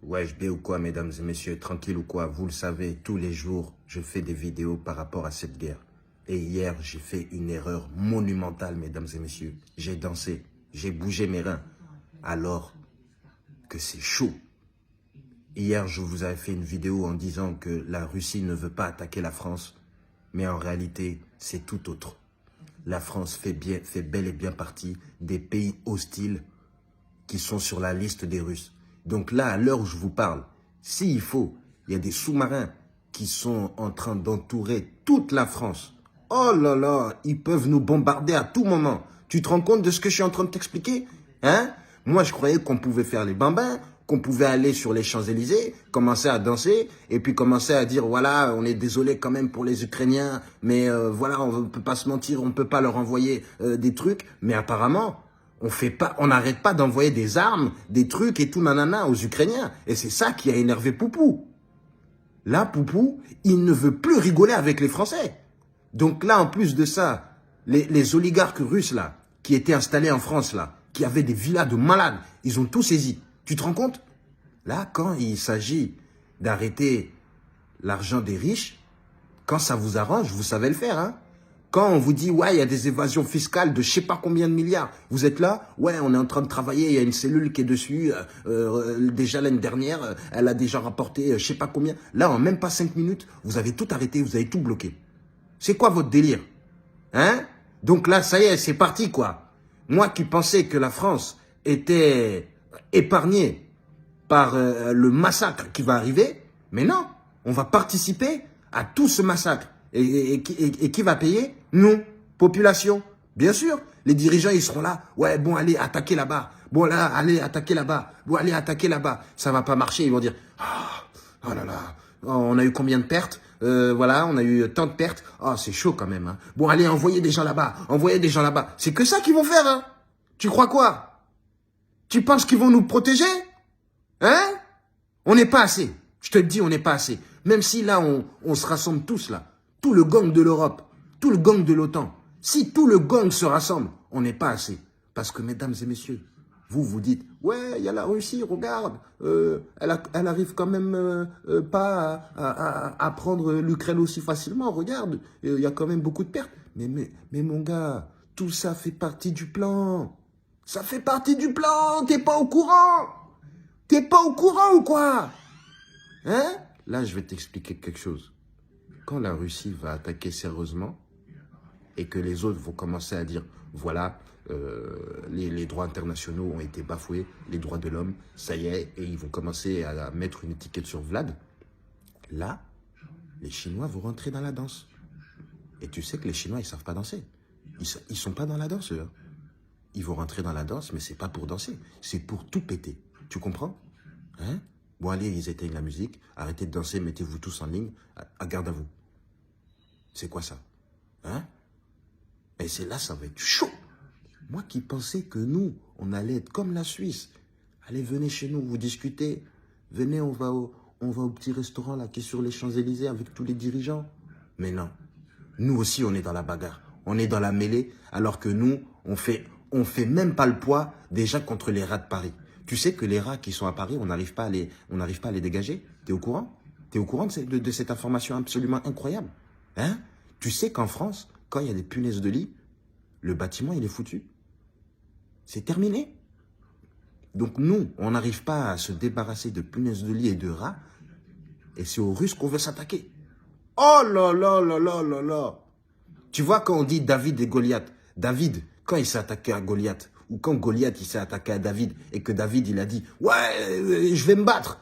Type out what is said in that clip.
Ouais, je vais ou quoi, mesdames et messieurs, tranquille ou quoi, vous le savez, tous les jours, je fais des vidéos par rapport à cette guerre. Et hier, j'ai fait une erreur monumentale, mesdames et messieurs. J'ai dansé, j'ai bougé mes reins, alors que c'est chaud. Hier, je vous avais fait une vidéo en disant que la Russie ne veut pas attaquer la France, mais en réalité, c'est tout autre. La France fait bel et bien partie des pays hostiles qui sont sur la liste des Russes. Donc là, à l'heure où je vous parle, s'il faut, il y a des sous-marins qui sont en train d'entourer toute la France. Oh là là, ils peuvent nous bombarder à tout moment. Tu te rends compte de ce que je suis en train de t'expliquer? Hein? Moi, je croyais qu'on pouvait faire les bambins, qu'on pouvait aller sur les Champs-Élysées, commencer à danser, et puis commencer à dire, voilà, on est désolé quand même pour les Ukrainiens, mais voilà, on ne peut pas se mentir, on ne peut pas leur envoyer des trucs. Mais apparemment, on n'arrête pas d'envoyer des armes, des trucs et tout nanana aux Ukrainiens. Et c'est ça qui a énervé Poupou. Là, Poupou, il ne veut plus rigoler avec les Français. Donc là, en plus de ça, les oligarques russes, là, qui étaient installés en France, là, qui avaient des villas de malades, ils ont tout saisi. Tu te rends compte? Là, quand il s'agit d'arrêter l'argent des riches, quand ça vous arrange, vous savez le faire, hein? Quand on vous dit, ouais, il y a des évasions fiscales de je sais pas combien de milliards, vous êtes là, ouais, on est en train de travailler, il y a une cellule qui est dessus, déjà l'année dernière, elle a déjà rapporté je sais pas combien. Là, en même pas 5 minutes, vous avez tout arrêté, vous avez tout bloqué. C'est quoi votre délire? Hein? Donc là, ça y est, c'est parti, quoi. Moi qui pensais que la France était épargnée par le massacre qui va arriver, mais non, on va participer à tout ce massacre. Et qui va payer? Nous, population. Bien sûr, les dirigeants, ils seront là. Ouais, bon, allez, attaquez là-bas. Bon, là, allez, attaquez là-bas. Bon, allez, attaquez là-bas. Ça va pas marcher. Ils vont dire, oh là là, oh, on a eu combien de pertes? Voilà, on a eu tant de pertes. Oh, c'est chaud quand même. Hein. Bon, allez, envoyez des gens là-bas. Envoyez des gens là-bas. C'est que ça qu'ils vont faire. Hein. Tu crois quoi? Tu penses qu'ils vont nous protéger? Hein? On n'est pas assez. Je te le dis, on n'est pas assez. Même si là, on se rassemble tous là. Tout le gang de l'Europe, tout le gang de l'OTAN. Si tout le gang se rassemble, on n'est pas assez. Parce que, mesdames et messieurs, vous dites, ouais, il y a la Russie, regarde, elle arrive quand même pas à prendre l'Ukraine aussi facilement, regarde, il y a quand même beaucoup de pertes. Mais mon gars, tout ça fait partie du plan. Ça fait partie du plan, t'es pas au courant? T'es pas au courant ou quoi? Hein? Là, je vais t'expliquer quelque chose. Quand la Russie va attaquer sérieusement et que les autres vont commencer à dire, voilà, les droits internationaux ont été bafoués, les droits de l'homme, ça y est, et ils vont commencer à mettre une étiquette sur Vlad, là, les Chinois vont rentrer dans la danse. Et tu sais que les Chinois, ils savent pas danser. Ils sont pas dans la danse, eux. Ils vont rentrer dans la danse, mais c'est pas pour danser, c'est pour tout péter. Tu comprends? Hein? Bon, allez, ils éteignent la musique, arrêtez de danser, mettez-vous tous en ligne, à garde à vous. C'est quoi ça? Hein? Et c'est là, ça va être chaud. Moi qui pensais que nous, on allait être comme la Suisse. Allez, venez chez nous, vous discutez. Venez, on va au petit restaurant là qui est sur les Champs-Élysées avec tous les dirigeants. Mais non. Nous aussi, on est dans la bagarre. On est dans la mêlée, alors que nous, on fait même pas le poids déjà contre les rats de Paris. Tu sais que les rats qui sont à Paris, on n'arrive pas à les dégager. T'es au courant? T'es au courant de cette information absolument incroyable? Hein? Tu sais qu'en France, quand il y a des punaises de lit, le bâtiment, il est foutu. C'est terminé. Donc nous, on n'arrive pas à se débarrasser de punaises de lit et de rats, et c'est aux Russes qu'on veut s'attaquer. Oh là là là là là là! Tu vois quand on dit David et Goliath, David, quand il s'est attaqué à Goliath, ou quand Goliath il s'est attaqué à David, et que David il a dit, ouais, je vais me battre.